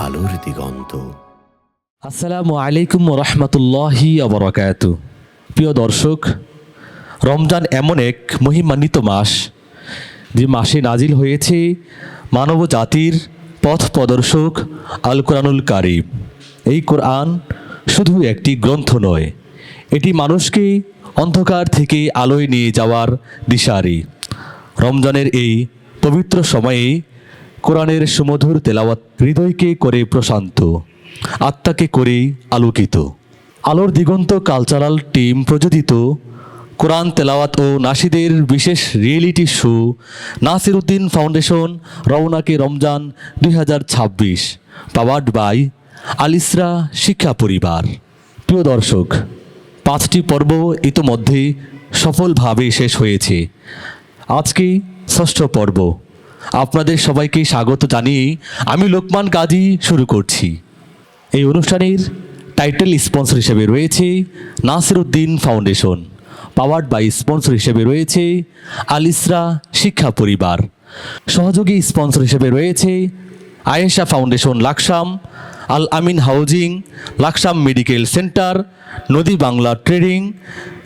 আলোর দিগন্ত। আসসালামু আলাইকুম রহমতুল্লাহি আবরাকাতু। প্রিয় দর্শক, রমজান এমন এক মহিমান্বিত মাস যে মাসে নাজিল হয়েছে মানব জাতির পথ প্রদর্শক আল কোরআনুল কারীম। এই কোরআন শুধু একটি গ্রন্থ নয়, এটি মানুষকে অন্ধকার থেকে আলোয় নিয়ে যাওয়ার দিশারি। রমজানের এই পবিত্র সময়ে কোরআনের সুমধুর তেলাওয়াত হৃদয়কে করে প্রশান্ত, আত্মাকে করে আলোকিত। আলোর দিগন্ত কালচারাল টিম প্রযোজিত কোরআন তেলাওয়াত ও নাশিদের বিশেষ reality show Nasiruddin foundation Raunake Ramzan 2026 powered by Alisra শিক্ষা পরিবার। প্রিয় দর্শক, 5টি পর্ব ইতোমধ্যে সফলভাবে শেষ হয়েছে। আজকে 6ষ্ঠ পর্ব। আপনাদের সবাইকে স্বাগত জানিয়ে আমি লোকমান গাজী শুরু করছি। এই অনুষ্ঠানের টাইটেল স্পন্সর হিসেবে রয়েছে Nasiruddin foundation, powered by sponsor হিসেবে রয়েছে আলিসরা শিক্ষা পরিবার, সহযোগী স্পন্সর হিসেবে রয়েছে Ayesha foundation Laksam, Al Amin housing, Laksam medical center, Nodi Bangla trading,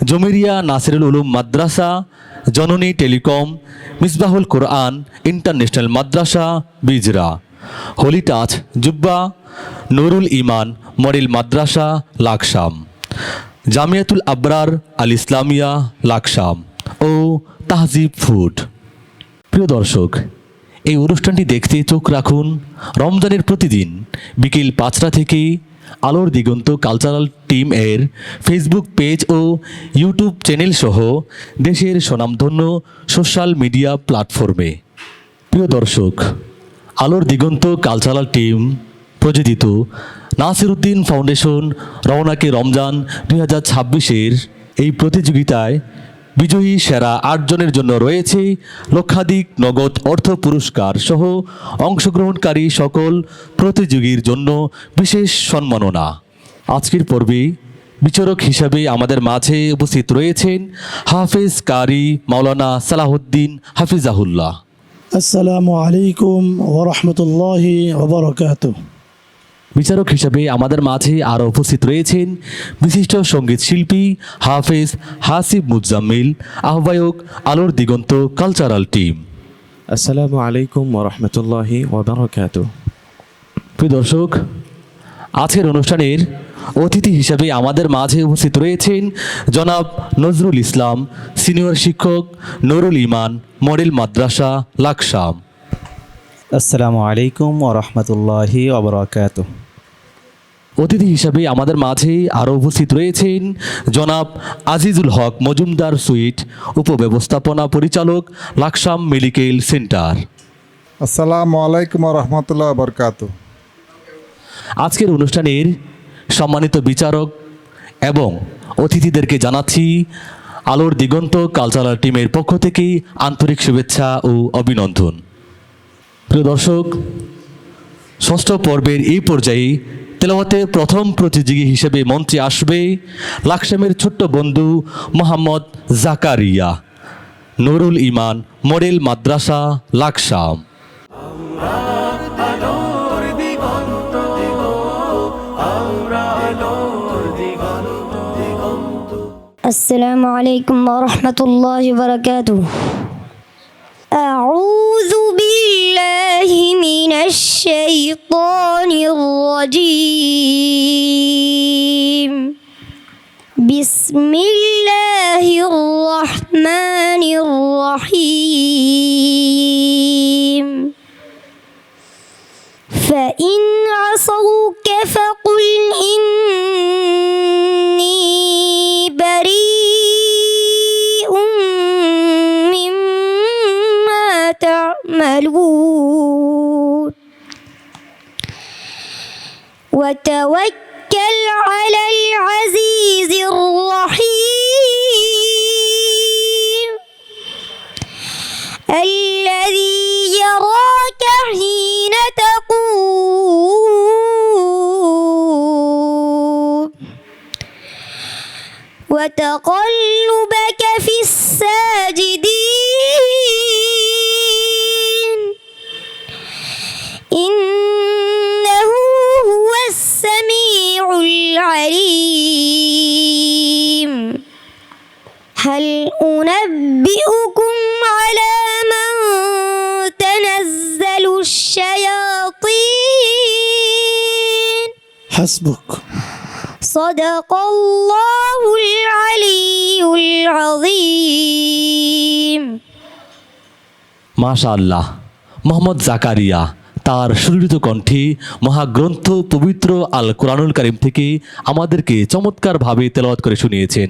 Jamiria Nasirul Ulum মাদ্রাসা, জননী টেলিকম, মিসবাহুল কোরআন ইন্টারন্যাশনাল মাদ্রাসা বিজরা, হোলি টাচ জুব্বা, নুরুল ইমান মডেল মাদ্রাসা লাকসাম, জামিয়াতুল আবরার আল ইসলামিয়া লাকসাম ও তাহজিব ফুড। প্রিয় দর্শক, এই অনুষ্ঠানটি দেখতে চোখ রাখুন রমজানের প্রতিদিন বিকেল 5টা থেকে আলোর দিগন্ত কালচারাল টিম এর ফেসবুক পেজ ও ইউটিউব চ্যানেল সহ দেশের স্বনামধন্য সোশ্যাল মিডিয়া প্ল্যাটফর্মে। প্রিয় দর্শক, আলোর দিগন্ত কালচারাল টিম প্রযোজিত নাসিরউদ্দিন ফাউন্ডেশন রওনাকে রমজান 2026 এই প্রতিযোগিতায় বিজয়ী সেরা 8 জনের জন্য রয়েছে লক্ষাধিক নগদ অর্থ পুরস্কার সহ অংশগ্রহণকারী সকল প্রতিযোগীর জন্য বিশেষ সম্মাননা। আজকের পর্বে বিচারক হিসাবে আমাদের মাঝে উপস্থিত রয়েছেন হাফেজ কারি মাওলানা সালাহুদ্দিন হাফিজাহুল্লাহ। আসসালামু আলাইকুম ওয়া রাহমাতুল্লাহি ওয়া বারাকাতুহু। বিচারক হিসাবে আমাদের মাঝে আরও উপস্থিত রয়েছেন বিশিষ্ট সঙ্গীত শিল্পী হাফেজ হাসিব মুজাম্মিল, আহ্বায়ক আলোর দিগন্ত কালচারাল টিম। আসসালামু আলাইকুম ওয়া রাহমাতুল্লাহি ওয়া বারাকাতুহু। প্রিয় দর্শক, আজকের অনুষ্ঠানের অতিথি হিসাবে আমাদের মাঝে উপস্থিত রয়েছেন জনাব নজরুল ইসলাম, সিনিয়র শিক্ষক, নুরুল ইমান মডেল মাদ্রাসা লাকসাম। আসসালামু আলাইকুম ওয়া রাহমাতুল্লাহি ওয়া বারাকাতুহু। অতিথি হিসাবে আমাদের মাঝে আরও উপস্থিত রয়েছেন জনাব আজিজুল হক মজুমদার সুইট, উপব্যবস্থাপনা পরিচালক লাকসাম মেডিকেল সেন্টার। আসসালামু আলাইকুম ওয়া রাহমাতুল্লাহি ওয়া বারাকাতুহু। আজকের অনুষ্ঠানের সম্মানিত বিচারক এবং অতিথিদেরকে জানাচ্ছি আলোর দিগন্ত কালচারাল টিমের পক্ষ থেকে আন্তরিক শুভেচ্ছা ও অভিনন্দন। প্রিয় দর্শক, 6ষ্ঠ পর্বের এই পর্যায়ে তেলাওয়াতের প্রথম প্রতিযোগী হিসেবে মঞ্চে আসবে লাকসামের ছোট্ট বন্ধু মোহাম্মদ জাকারিয়া, নুরুল ইমান মডেল মাদ্রাসা লাকসাম। السلام عليكم ورحمة الله وبركاته. أعوذ بالله من الشيطان الرجيم. بسم الله الرحمن الرحيم. فإن عصوك فقل إني بريء مما تعملون وتوكل على العزيز الرحيم الذي يراك حين تقوم وتقلبك في الساجدين إنه حسبك. صدق الله العلي العظيم. মাশাআল্লাহ, মোহাম্মদ জাকারিয়া তার সুরিত কণ্ঠে মহাগ্রন্থ পবিত্র আল কোরআনুল কারীম থেকে আমাদেরকে চমৎকারভাবে তেলাওয়াত করে শুনিয়েছেন।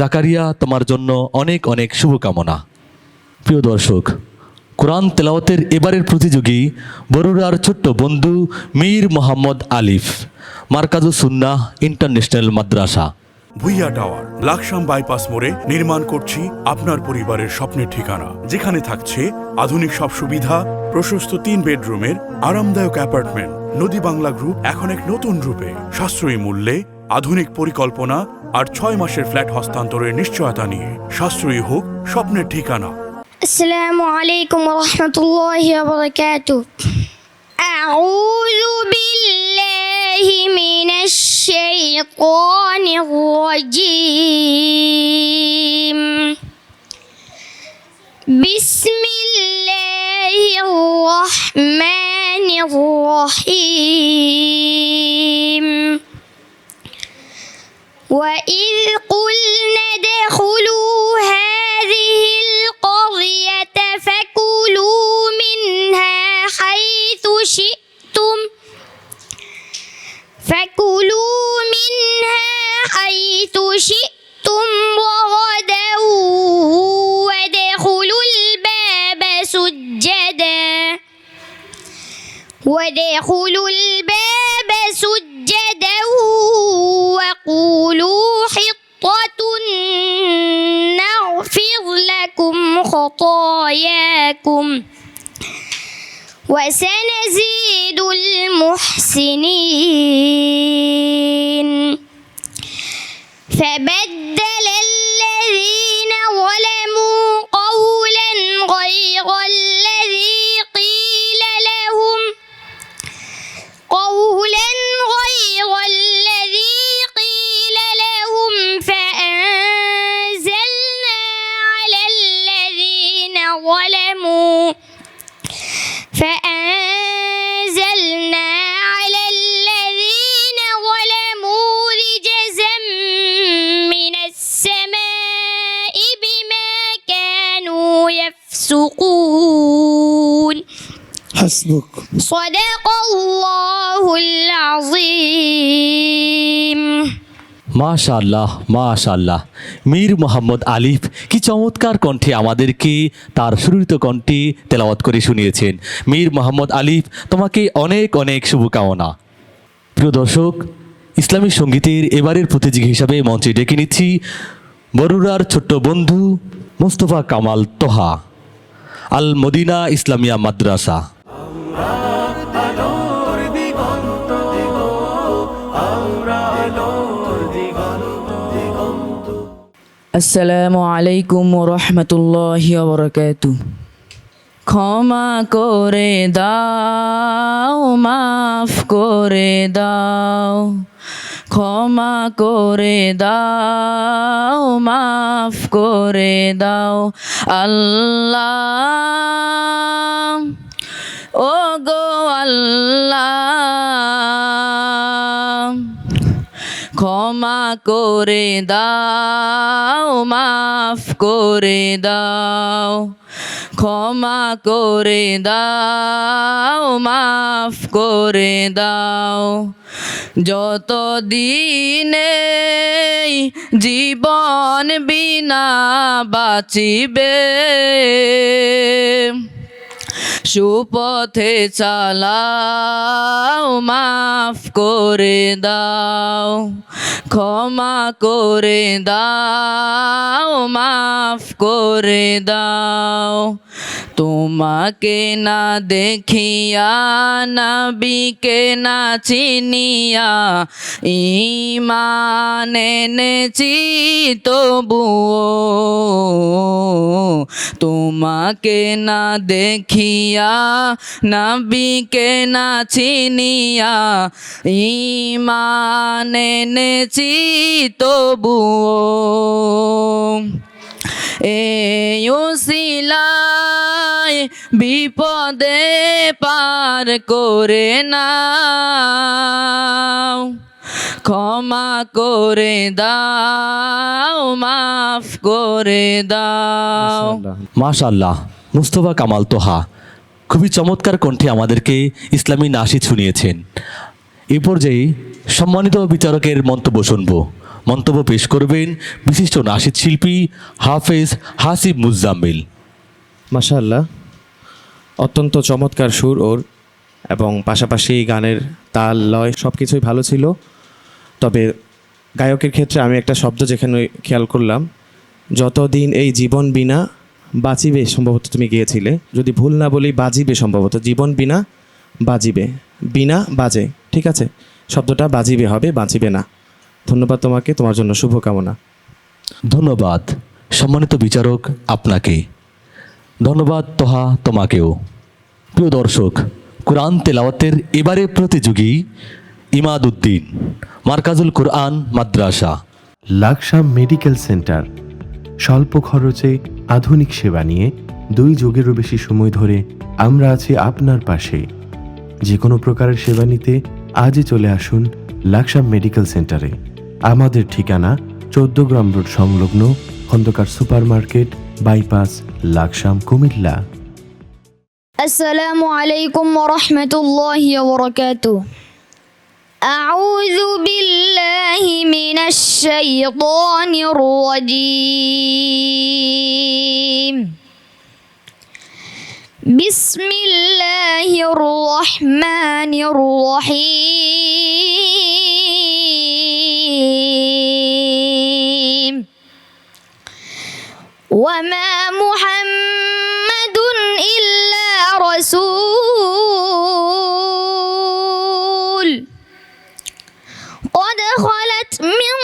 জাকারিয়া, তোমার জন্য অনেক অনেক শুভকামনা। প্রিয় দর্শক, কোরআন তেলাওয়াতের এবারের প্রতিযোগী বরুড়ার ছোট্ট বন্ধু মীর মোহাম্মদ আলিফ, মার্কাজুস সুন্নাহ ইন্টারন্যাশনাল মাদ্রাসা। ভুইয়া টাওয়ার, লাকসাম বাইপাস মোড়ে নির্মাণ করছি আপনার পরিবারের স্বপ্নের ঠিকানা, যেখানে থাকছে আধুনিক সব সুবিধা, প্রশস্ত 3 বেডরুমের আরামদায়ক অ্যাপার্টমেন্ট। নদী বাংলা গ্রুপ এখন এক নতুন রূপে, সাশ্রয়ী মূল্যে, আধুনিক পরিকল্পনা আর 6 মাসের ফ্ল্যাট হস্তান্তরের নিশ্চয়তা নিয়ে। সাশ্রয়ী হোক স্বপ্নের ঠিকানা। السلام عليكم ورحمة الله وبركاته. أعوذ بالله من الشيطان الرجيم. بسم الله الرحمن الرحيم. وإذ قلنا ادخلوا هذه القرية فكلوا منها حيث شئتم رغدا وادخلوا الباب سجدا وقولوا حطة نغفر لكم خطاياكم وسنزيد المحسنين. فبدل الذين ظلموا قولا غير الذي قيل لهم فأنزلنا على الذين ظلموا رجزا من السماء بما كانوا يفسقون. حسبك. صدق الله العظيم. মাশাআল্লাহ, মাশাআল্লাহ, মীর মোহাম্মদ আলিফ কি চমৎকার কণ্ঠে আমাদেরকে তার সুরিত কণ্ঠে তেলাওয়াত করে শুনিয়েছেন। মীর মোহাম্মদ আলিফ, তোমাকে অনেক অনেক শুভকামনা। প্রিয় দর্শক, ইসলামী সঙ্গীতের এবারের প্রতিযোগী হিসাবে মঞ্চে ডেকে নিচ্ছি বরুড়ার ছোট্ট বন্ধু মোস্তফা কামাল তোহা, আল মদিনা ইসলামিয়া মাদ্রাসা। আসসালামু আলাইকুম রহমতুল্লাহি ওয়া ক্ষমা করে দাও, মাফ করে দাও, ক্ষমা করে দাও, মাফ করে দাও আল্লাহ, ও গো আল্লাহ, ক্ষমা করে দাও, মাফ করে দাও, ক্ষমা করে দাও, মাফ করে দাও। যত দিনে জীবন বিনা বাঁচিবে, সুপথে চালাও, মাফ করে দাও, ক্ষমা করে দাও, মাফ করে দাও। তোমাকে না দেখিয়া, নবীকে না চিনিয়া, ঈমান এনেছি তবুও, তোমাকে না দেখিয়া, নবীকে না চিনিয়া, ঈমান এনেছি তবুও। এই উসিলায় বিপদে পার করে নাও, ক্ষমা করে দাও, মাফ করে দাও। মাশাআল্লাহ, মুস্তফা কামাল তোহা খুবই চমৎকার কণ্ঠে আমাদেরকে ইসলামী নাশিদ শুনিয়েছেন। এ পর্যায়ে সম্মানিত বিচারকের মন্তব্য শুনব। মন্তব্য পেশ করবেন বিশিষ্ট নাশিদ শিল্পী হাফেজ হাসিব মুজাম্মিল। মাশাআল্লাহ, অত্যন্ত চমৎকার সুর ওর, এবং পাশাপাশি গানের তাল লয় সব কিছুই ভালো ছিল। তবে গায়কের ক্ষেত্রে আমি একটা শব্দ যেখানে খেয়াল করলাম, যতদিন এই জীবন বিনা বাঁচিবে, সম্ভবত তুমি গিয়েছিলে, যদি ভুল না বলি বাজিবে, সম্ভবত জীবন বিনা বাজিবে, বিনা বাজে, ঠিক আছে, শব্দটা বাজিবে হবে, বাঁচিবে না। ধন্যবাদ তোমাকে, তোমার জন্য শুভকামনা। ধন্যবাদ সম্মানিত বিচারক আপনাকে, ধন্যবাদ তোহা তোমাকেও। প্রিয় দর্শক, কোরআন তেলাওয়াতের এবারে প্রতিযোগী ইমাদউদ্দিন, মার্কাজুল কোরআন মাদ্রাসা। লাকসাম মেডিকেল সেন্টার স্বল্প খরচে আধুনিক সেবা নিয়ে 2 যুগেরও বেশি সময় ধরে আমরা আছি আপনার পাশে। যে কোনো প্রকারের সেবা নিতে আজই চলে আসুন লাকসাম মেডিকেল সেন্টারে। আমাদের ঠিকানা 14 গ্রাম রোড সংলগ্ন খন্দকার সুপারমার্কেট, বাইপাস, লাকসাম, কুমিল্লা। السلام عليكم ورحمة الله وبركاته. أعوذ بالله من الشيطان الرجيم. بسم الله الرحمن الرحيم. وما محمد إلا رسول قد خلت من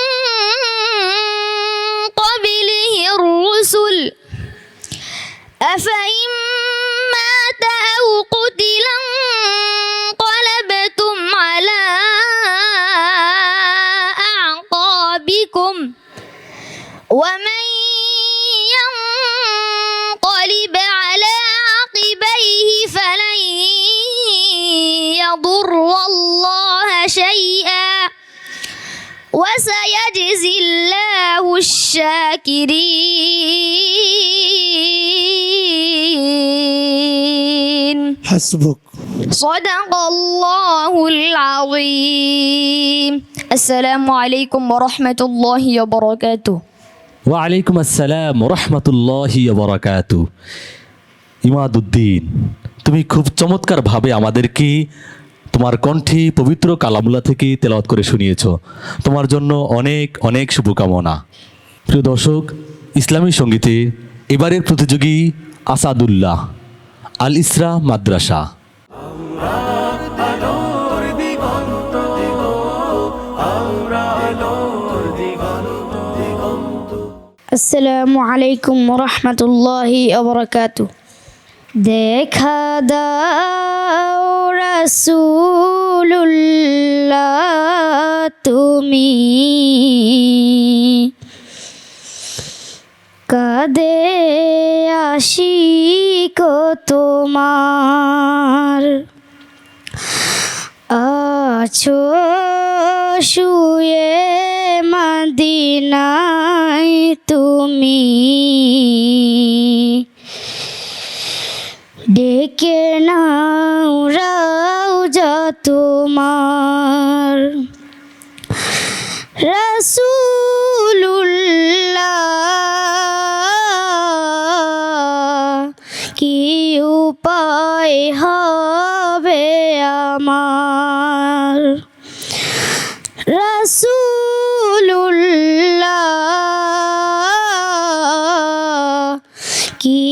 قبله الرسل أفإن مات أو قتل انقلبتم على أعقابكم ومن ينقلب على عقبيه فلن يضر الله شيئا وسيجزي الله الشاكرين. حسبك. صدق الله العظيم. السلام عليكم ورحمة الله وبركاته. ওয়ালাইকুম আসসালাম রহমতুল্লাহি বারাকাতু। ইমাদউদ্দিন, তুমি খুব চমৎকারভাবে আমাদেরকে তোমার কণ্ঠে পবিত্র কালামুল্লাহ থেকে তেলাওয়াত করে শুনিয়েছ। তোমার জন্য অনেক অনেক শুভকামনা। প্রিয় দর্শক, ইসলামী সঙ্গীতে এবারের প্রতিযোগী আসাদুল্লাহ, আল ইসরা মাদ্রাসা। আসসালামু আলাইকুম রহমতুল্লাহি ওবরাকাতু। দেখা দাও রাসূলুল্লাহ তুমি, কাঁদে আশিক তোমার, আছো শুয়ে মদিনায় তুমি, ডেকে নাও রাউজা তোমার। রাসূলুল্লাহ কি উপায় হবে আমার, রাসূলুল্লাহ কি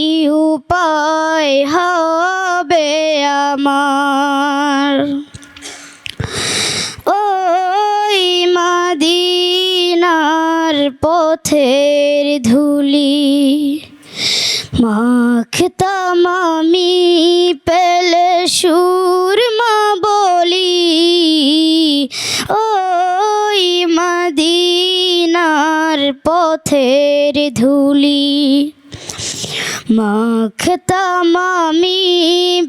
উপায় হবে আমার। ওই মদিনার পথের ধুলি মাখতাম আমি, পেলে সুরমা বলি, ওই মদিনার পথের ধুলি মাখতাম আমি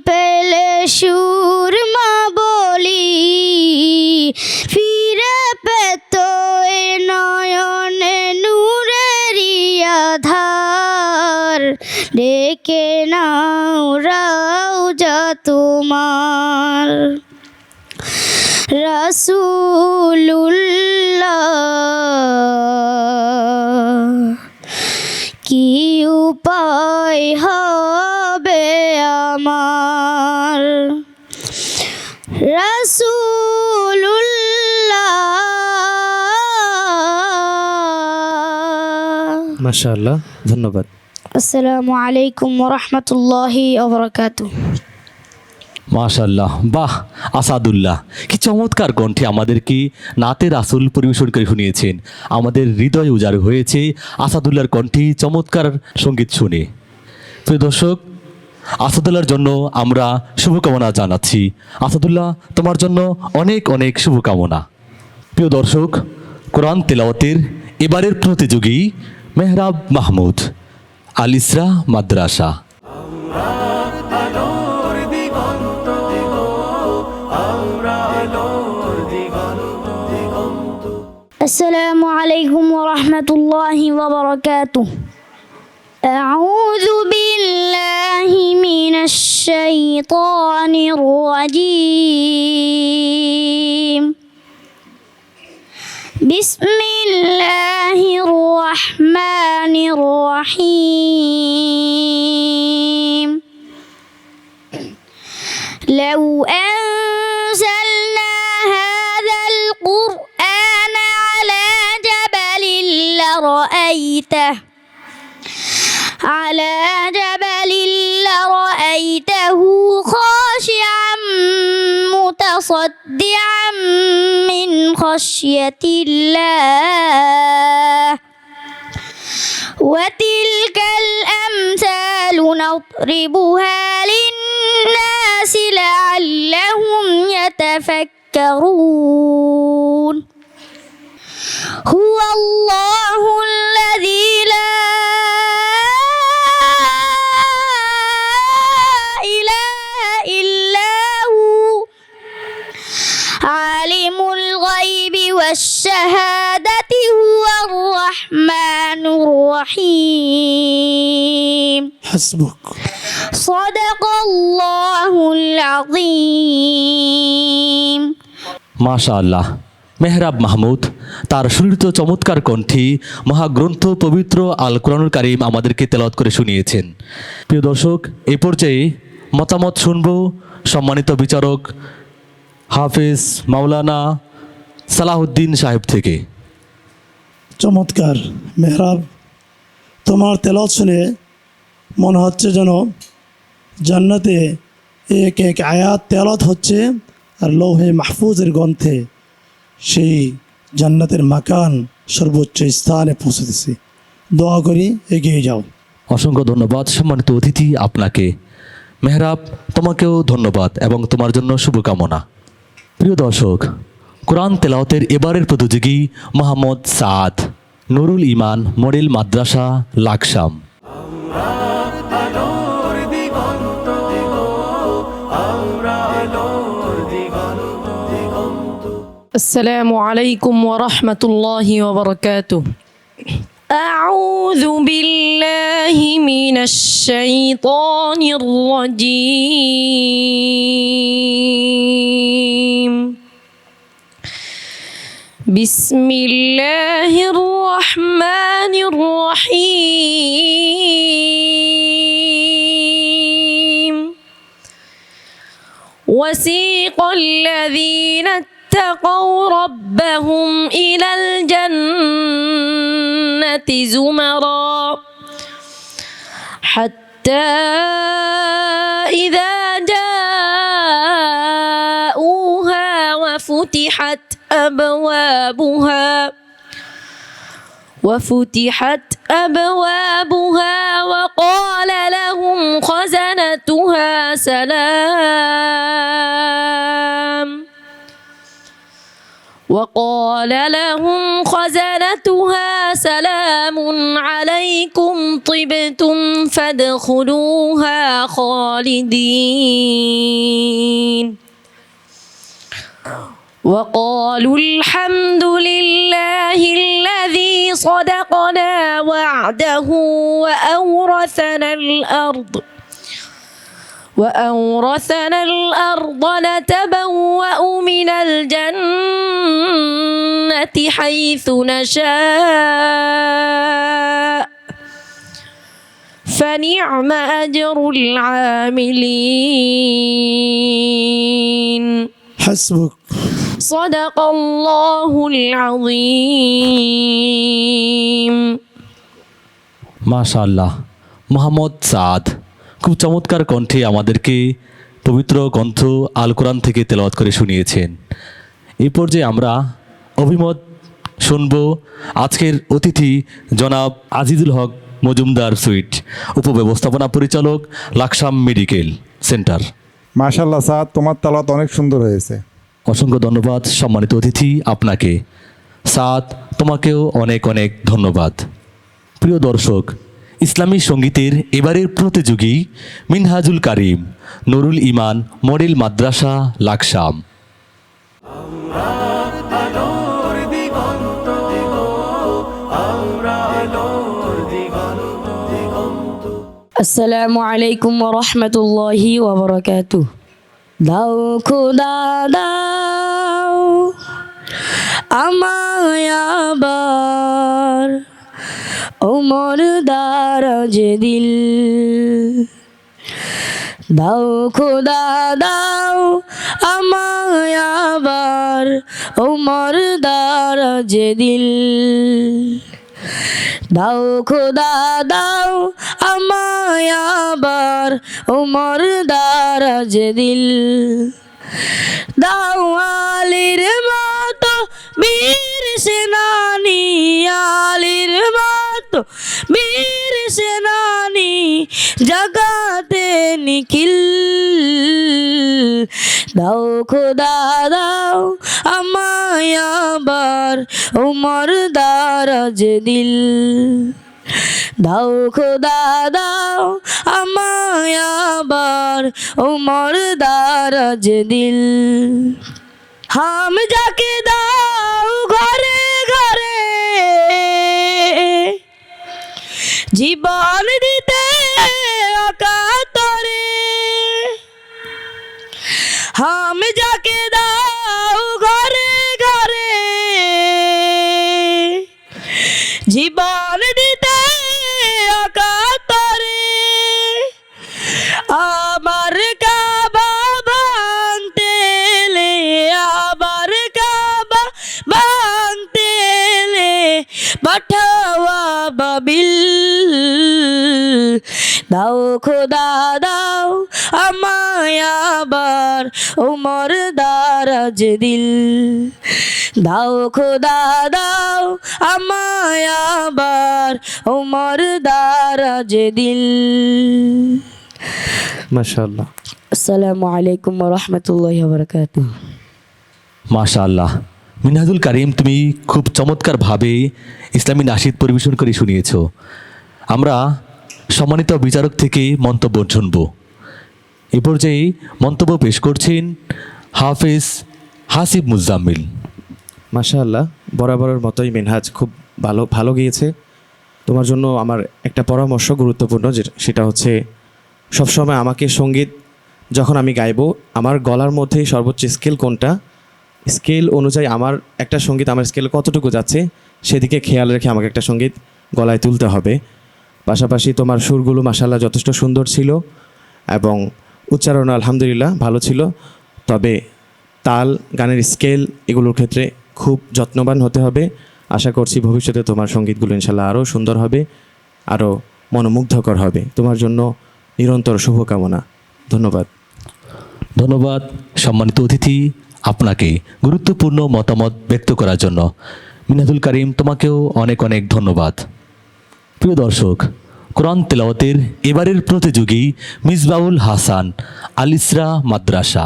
পেলে সুরমা বলি, ফিরে পেত এ নয়নে নূরেরি আধার, ডেকে নাও রাউজা তোমার। রাসূলুল্লাহ কি উপায় হবে আমার, রাসূলুল্লাহ। মাশাআল্লাহ, ধন্যবাদ। আসসালামু আলাইকুম ওয়া রাহমাতুল্লাহি ওয়া বারাকাতুহু। মাশাল্লাহ, বাহ আসাদুল্লাহ, কি চমৎকার কণ্ঠে আমাদেরকে নাতে রাসূল পরিবেশন করে শুনিয়েছেন। আমাদের হৃদয় উজাড় হয়েছে আসাদুল্লাহর কণ্ঠে চমৎকার সঙ্গীত শুনে। প্রিয় দর্শক, আসাদুল্লাহর জন্য আমরা শুভকামনা জানাচ্ছি। আসাদুল্লাহ, তোমার জন্য অনেক অনেক শুভকামনা। প্রিয় দর্শক, কোরআন তেলাওয়াতের এবারের প্রতিযোগী মেহরাব মাহমুদ, আল ইসরা মাদ্রাসা। আসসালামু আলাইকুম ওয়া রাহমাতুল্লাহি ওয়া বারাকাতুহু। আউযু বিল্লাহি মিনাশ শাইতানির রাজীম। বিসমিল্লাহির রাহমানির রাহিম। লাউ আনজালনা হাযাল কুরআনা আলা জাবালিন লারাআইতাহু খাশি'আন মুতাসাদ্দি'আন মিন খাশিয়াতিল্লাহ। ওয়া তিলকাল আমসালু নাদরিবুহা লিন-নাসি লা'আল্লাহুম ইয়াতাফাক্কারুন। হুয়াল্লাহু আল্লাযী লা ইলাহা ইল্লা হু আলিমুল গায়বি ওয়াশ-শাহাদাতি হুয়ার রাহমানুর রাহিম। হাসবুক। সাদাকাল্লাহুল আযীম। মাশাআল্লাহ, মেহরাব মাহমুদ তার সুরিত চমৎকার কণ্ঠে মহাগ্রন্থ পবিত্র আল কোরআনুল কারীম আমাদেরকে তেলাওয়াত করে শুনিয়েছেন। প্রিয় দর্শক, এই পর্যায়ে মতামত শুনব সম্মানিত বিচারক হাফেজ মাওলানা সালাহুদ্দিন সাহেব থেকে। চমৎকার মেহরাব, তোমার তেলাওয়াত শুনে মনে হচ্ছে যেন জান্নাতে এক এক আয়াত তেলাওয়াত হচ্ছে, আর লৌহে মাহফুজের গ্রন্থে সেই জান্নাতের মাকান সর্বোচ্চ স্থানে পৌঁছেছে। দোয়া করি এগিয়ে যাও। অসংখ্য ধন্যবাদ সম্মানিত অতিথি আপনাকে। মেহরাব, তোমাকেও ধন্যবাদ এবং তোমার জন্য শুভকামনা। প্রিয় দর্শক, কোরআন তেলাওয়াতের এবারের প্রতিযোগী মোহাম্মদ সাদ, নুরুল ইমান মডেল মাদ্রাসা, লাকসাম। আসসালামু আলাইকুম ওয়া রাহমাতুল্লাহি ওয়া বারাকাতুহু। আউযু বিল্লাহি মিনাশ শাইতানির রাজীম। বিসমিল্লাহির রাহমানির রাহিম। وسيق الذين اتقوا ربهم إلى الجنة زمرا حتى إذا جاءوها وفتحت أبوابها وقال لهم خزنتها سلام. وقال وقال لهم خزنتها سلام عليكم طبتم فادخلوها خالدين وقالوا الحمد لله الذي صدقنا وعده وأورثنا الأرض نتبوأ من الجنة حيث نشاء فنعم أجر العاملين حسبك صدق الله العظيم মাশাআল্লাহ, মোহাম্মদ সাদ খুব চমৎকার কণ্ঠে আমাদেরকে পবিত্র গ্রন্থ আল কোরআন থেকে তেলাওয়াত করে শুনিয়েছেন। এই পর্যায়ে আমরা অভিমত শুনব আজকের অতিথি জনাব আজিজুল হক মজুমদার সুইট, উপব্যবস্থাপনা পরিচালক, লাকসাম মেডিকেল সেন্টার। মাশাল্লাহ সাদ, তোমার তালাত অনেক সুন্দর হয়েছে। অসংখ্য ধন্যবাদ সম্মানিত অতিথি আপনাকে। সাদ, তোমাকেও অনেক অনেক ধন্যবাদ। প্রিয় দর্শক, ইসলামী সঙ্গীতের এবারের প্রতিযোগী মিনহাজুল কারিম নুরুল ইমান মডেল মাদ্রাসা, লাকসাম। আসসালামু আলাইকুম ওয়া রাহমাতুল্লাহি ওয়া বারাকাতুহু। দাও খোদা দাও আমায় আবার ওমর দারাজ দিল। দাও খোদা দাও আমায় আবার ওমর দারাজ দিল। দাও খোদা দাও আমায় আবার ওমর দারাজ দিল। দাও আলীর মতো বীর সেনানি, আলীর মতো বীর সেনানি জগাতে নিখিল। দাও খোদা দাও আমায় আবার ওমর দারাজ দিল। দাও খোদা দাও আমায় আবার ওমর দারাজ দিল। হাম যাকে দাও ঘরে ঘরে জীবন দিতে অকাতরে। হাম যাকে দাও ঘরে ঘরে জীবন দিতে অকাতরে। আমার কাবা ভাঙতে এলে, আবার কাবা ভাঙতে এলে পাঠাওয়া বাবিল। দাও খোদা দাও আমায় আবার ওমর দারাজ দিল। দাও খোদা দাও আমায় আবার ওমর দারাজ দিল। মাশাআল্লাহ। আসসালামু আলাইকুম ওয়া রাহমাতুল্লাহি ওয়া বারাকাতুহু। মাশাআল্লাহ, মিনহাজুল কারিম, তুমি খুব চমৎকারভাবে ইসলামী নাশিদ পরিবেশন করে শুনিয়েছ। আমরা সম্মানিত বিচারক থেকে মন্তব্য শুনব। এ পর্যায়ে মন্তব্য পেশ করছেন হাফেজ হাসিব মুজাম্মিল। মাশাআল্লাহ, বরাবরের মতোই মিনহাজ খুব ভালো গিয়েছে। তোমার জন্য আমার একটা পরামর্শ গুরুত্বপূর্ণ, সেটা হচ্ছে সবসময় আমাকে সঙ্গীত যখন আমি গাইবো, আমার গলার মধ্যে সর্বোচ্চ স্কেল কোনটা, স্কেল অনুযায়ী আমার একটা সঙ্গীত আমার স্কেল কতটুকু যাচ্ছে সেদিকে খেয়াল রেখে আমাকে একটা সঙ্গীত গলায় তুলতে হবে। পাশাপাশি তোমার সুরগুলো মাশাআল্লাহ যথেষ্ট সুন্দর ছিল এবং উচ্চারণ আলহামদুলিল্লাহ ভালো ছিল। তবে তাল, গানের স্কেল এগুলোর ক্ষেত্রে খুব যত্নবান হতে হবে। আশা করছি ভবিষ্যতে তোমার সঙ্গীতগুলো ইনশাআল্লাহ আরও সুন্দর হবে, আরও মনোমুগ্ধকর হবে। তোমার জন্য নিরন্তর শুভকামনা। ধন্যবাদ। ধন্যবাদ সম্মানিত অতিথি আপনাকে গুরুত্বপূর্ণ মতামত ব্যক্ত করার জন্য। মিনহাজুল কারিম, তোমাকেও অনেক অনেক ধন্যবাদ। প্রিয় দর্শক, কোরআন তেলাওয়াতের এবারের প্রতিযোগী মিসবাউল হাসান, আল ইসরা মাদ্রাসা।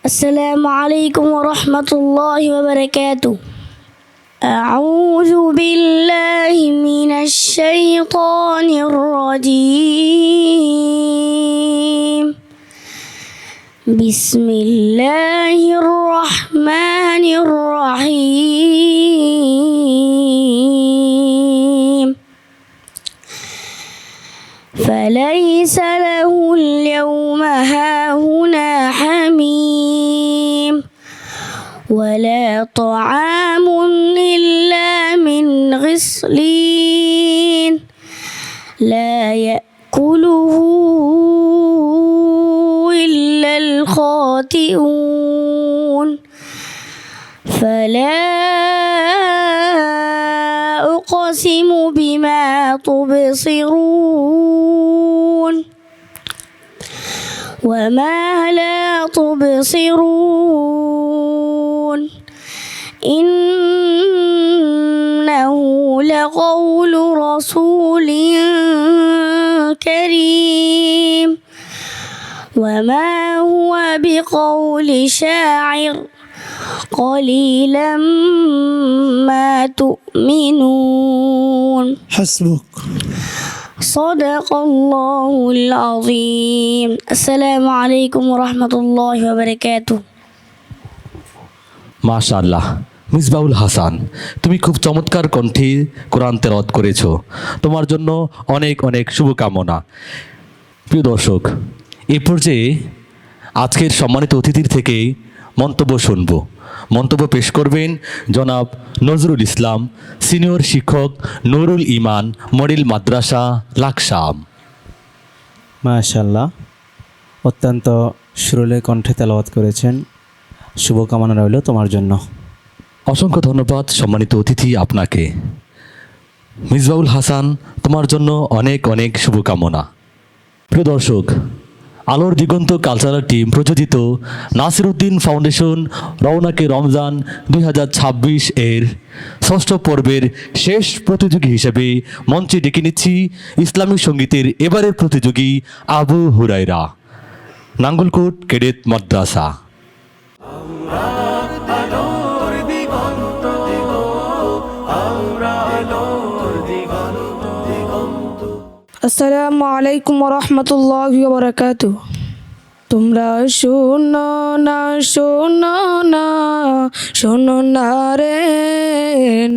السلام عليكم ورحمة الله وبركاته. أعوذ بالله من الشيطان الرجيم. بسم الله الرحمن الرحيم. فليس له اليوم هاهنا حميم ولا طعام إلا من غسلين لا يأكله إلا الخاطئون. فلا أقسم بما تبصرون وما لا تبصرون إنه لقول رسول كريم وما هو بقول شاعر قليلا ما تؤمنون. حسبك. صدق الله العظيم. السلام عليكم ورحمة الله وبركاته. মাশাআল্লাহ, মিসবাউল হাসান, তুমি খুব চমৎকার কণ্ঠে কোরআন তেলাওয়াত করেছো। তোমার জন্য অনেক অনেক শুভকামনা। প্রিয় দর্শক, এ পর্যায়ে আজকের সম্মানিত অতিথির থেকে মন্তব্য শুনব। মন্তব্য পেশ করবেন জনাব নজরুল ইসলাম, সিনিয়র শিক্ষক, নুরুল ইমান মডেল মাদ্রাসা, লাকসাম। মাশাআল্লাহ, অত্যন্ত সুরেলা কণ্ঠে তেলাওয়াত করেছেন। শুভকামনা রইল তোমার জন্য। অসংখ্য ধন্যবাদ সম্মানিত অতিথি আপনাকে। মিসবাউল হাসান, তোমার জন্য অনেক অনেক শুভকামনা। প্রিয় দর্শক, আলোর দিগন্ত কালচারাল টিম প্রযোজিত নাসিরউদ্দিন ফাউন্ডেশন রওনাকে রমজান 2026 এর 6ষ্ঠ পর্বের শেষ প্রতিযোগী হিসেবে মঞ্চে ডেকে নিচ্ছি ইসলামিক সঙ্গীতের এবারের প্রতিযোগী আবু হুরায়রা, নাঙ্গলকোট ক্যাডেট মাদ্রাসা। আসসালামু আলাইকুম রহমতুল্লাহি ওয়া বারাকাতুহু। তোমরা শোনো না শোনো না শোনো না রে,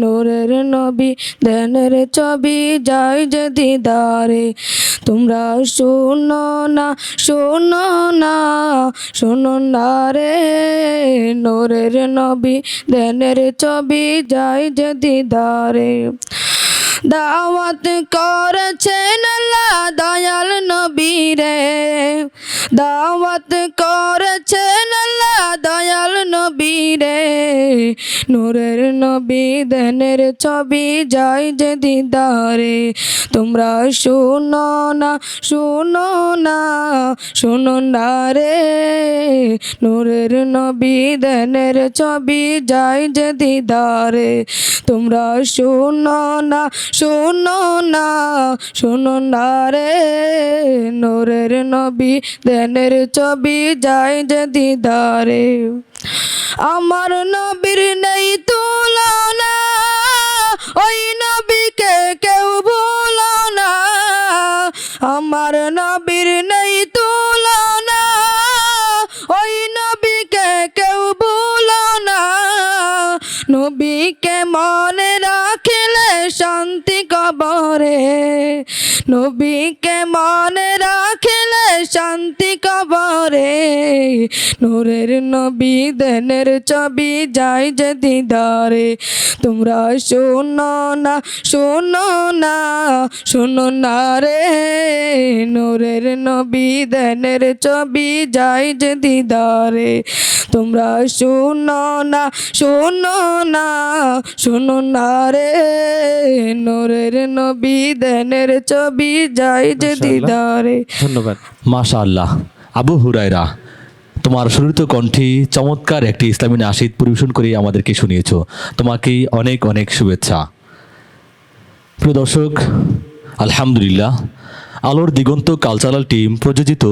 নূরের নবী দেনের ছবি যায় যে দিদারে। তোমরা শোনো না শোনো না শোনো না রে, নূরের নবী দেনের ছবি যায় যে দিদারে। দাওয়াত করেছেন আল্লাহ দয়াল নবী রে, দাওয়াত করেছেন আল্লাহ দয়াল নবী রে, নূরের নবী দেনের ছবি যায় যে দিদারে। তোমরা শোনো না শোনো না শোনো না রে, নূরের নবী দেনের ছবি যায় যে দিদারে। তোমরা শোনো না শোনো না শোনো না রে, নূরের নবী দেনের ছবি যায় যে দিদারে। আমার নবীর নেই তুলনা, ওই নবীকে কেউ ভুলো না। আমার নবীর নেই তুলনা, ওই নবীকে কেউ ভুলো না। নবীকে মনে রাখলে শান্তি কবরে, নবীকে মনে রাখলে শান্তি কবরে। নূরের নবী দেনের ছবি যায় যে দিদারে। তোমরা শোনো না শোনো না শোনো না রে, নূরের নবী দেনের ছবি যায় যে দিদারে। তোমরা শোনো না শোনো না শোনো না রে, নূরের নবী দেনের ছবি যায় যে দিদারে। ধন্যবাদ। মাশাআল্লাহ, আবু হুরায়রা, তোমার সুরিত কণ্ঠে চমৎকার একটি ইসলামী নাশিদ পরিবেশন করে আমাদেরকে শুনিয়েছো। তোমাকে অনেক অনেক শুভেচ্ছা। প্রিয় দর্শক, আলহামদুলিল্লাহ, আলোর দিগন্ত কালচারাল টিম প্রযোজিত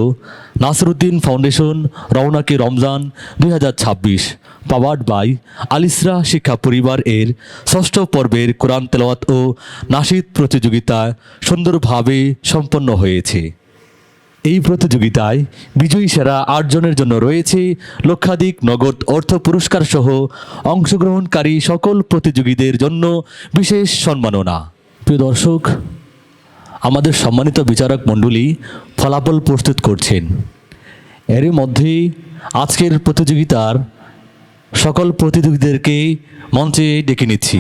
Nasruddin foundation Raunake Ramzan 2026 powered by Alisra শিক্ষা পরিবার এর 6ষ্ঠ পর্বের কোরআন তেলাওয়াত ও নাশিদ প্রতিযোগিতা সুন্দরভাবে সম্পন্ন হয়েছে। এই প্রতিযোগিতায় বিজয়ী সেরা 8 জনের জন্য রয়েছে লক্ষাধিক নগদ অর্থ পুরস্কার সহ অংশগ্রহণকারী সকল প্রতিযোগীদের জন্য বিশেষ সম্মাননা। প্রিয় দর্শক, আমাদের সম্মানিত বিচারক মণ্ডলী ফলাফল প্রস্তুত করছেন। এরই মধ্যে আজকের প্রতিযোগিতার সকল প্রতিযোগীদেরকে মঞ্চে ডেকে নিচ্ছি।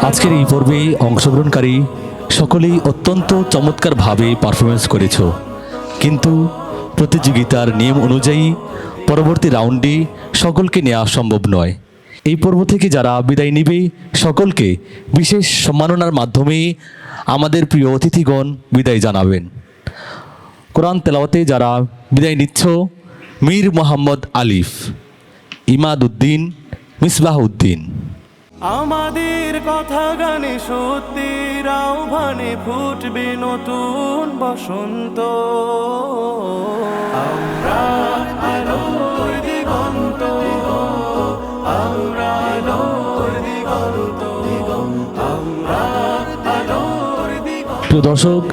আজকের এই পর্বে অংশগ্রহণকারী সকলেই অত্যন্ত চমৎকারভাবে পারফরমেন্স করেছ, কিন্তু প্রতিযোগিতার নিয়ম অনুযায়ী পরবর্তী রাউন্ডে সকলকে নেওয়া সম্ভব নয়। এই পর্ব থেকে যারা বিদায় নেবে সকলকে বিশেষ সম্মাননার মাধ্যমে আমাদের প্রিয় অতিথিগণ বিদায় জানাবেন। কোরআন তেলাওয়াতে যারা বিদায় নিচ্ছ: মীর মোহাম্মদ আলিফ, ইমাদ উদ্দিন, মিসবাহ উদ্দিন। আমাদের কথা গানে সত্যির আহ্বানে ফুটবে নতুন বসন্ত। আমরা আলোর দিগন্ত, আমরা আলোর দিগন্ত, আমরা আলোর দিগন্ত। প্রিয় দর্শক,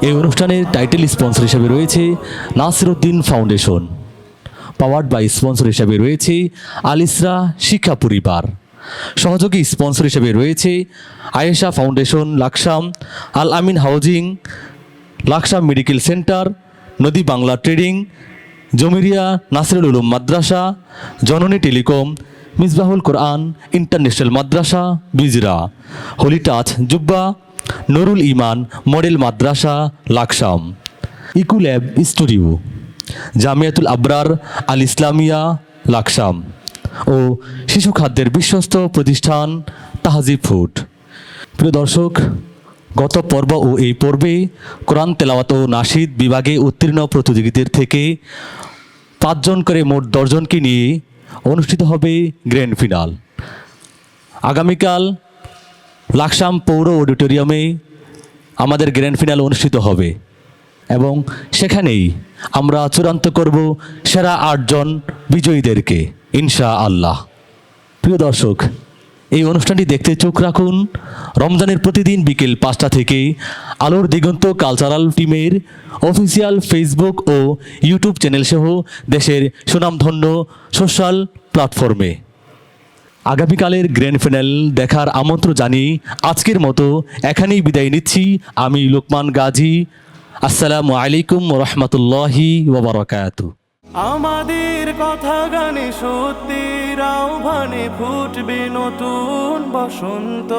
এই অনুষ্ঠানের টাইটেল স্পন্সর হিসেবে রয়েছে Nasruddin foundation, powered by sponsor হিসেবে রয়েছে আলিসরা শিক্ষা পরিবার, সহযোগী স্পন্সর হিসেবে রয়েছে Ayesha foundation Laksam, Al Amin housing, Laksam medical center, Nodi Bangla trading, Jamiria Nasirul Ulum মাদ্রাসা, জননী টেলিকম, মিসবাহুল কোরআন ইন্টারন্যাশনাল মাদ্রাসা বিজরা, হোলি টাচ জুব্বা, নুরুল ইমান মডেল মাদ্রাসা লাকসাম, ইকুল্যাব স্টুডিও, জামিয়াতুল আবরার আল ইসলামিয়া লাকসাম ও শিশু খাদ্যের বিশ্বস্ত প্রতিষ্ঠান তাহজিব ফুড। প্রিয় দর্শক, গত পর্ব ও এই পর্বে কোরআন তেলাওয়াত ও নাশিদ বিভাগে উত্তীর্ণ প্রতিযোগীদের থেকে 5 জন করে মোট 10 জনকে নিয়ে অনুষ্ঠিত হবে গ্র্যান্ড ফিনাল। আগামীকাল লাকসাম পৌর অডিটোরিয়ামে আমাদের গ্র্যান্ড ফিনাল অনুষ্ঠিত হবে এবং সেখানেই আমরা চূড়ান্ত করব সেরা 8 জন বিজয়ীদেরকে ইনশাআল্লাহ। প্রিয় দর্শক, এই অনুষ্ঠানটি দেখতে চোখ রাখুন রমজানের প্রতিদিন বিকেল 5টা থেকে আলোর দিগন্ত কালচারাল টিমের অফিসিয়াল ফেসবুক ও ইউটিউব চ্যানেল সহ দেশের সুনামধন্য সোশ্যাল প্ল্যাটফর্মে। আগামীকালের গ্র্যান্ড ফিনাল দেখার আমন্ত্রণ জানিয়ে আজকের মতো এখানেই বিদায় নিচ্ছি। আমি লোকমান গাজী। আসসালামু আলাইকুম ওয়া রাহমাতুল্লাহি ওয়া বারাকাতুহু। আমাদের কথা গানে সত্যির আহ্বানে ফুটবে নতুন বসন্ত।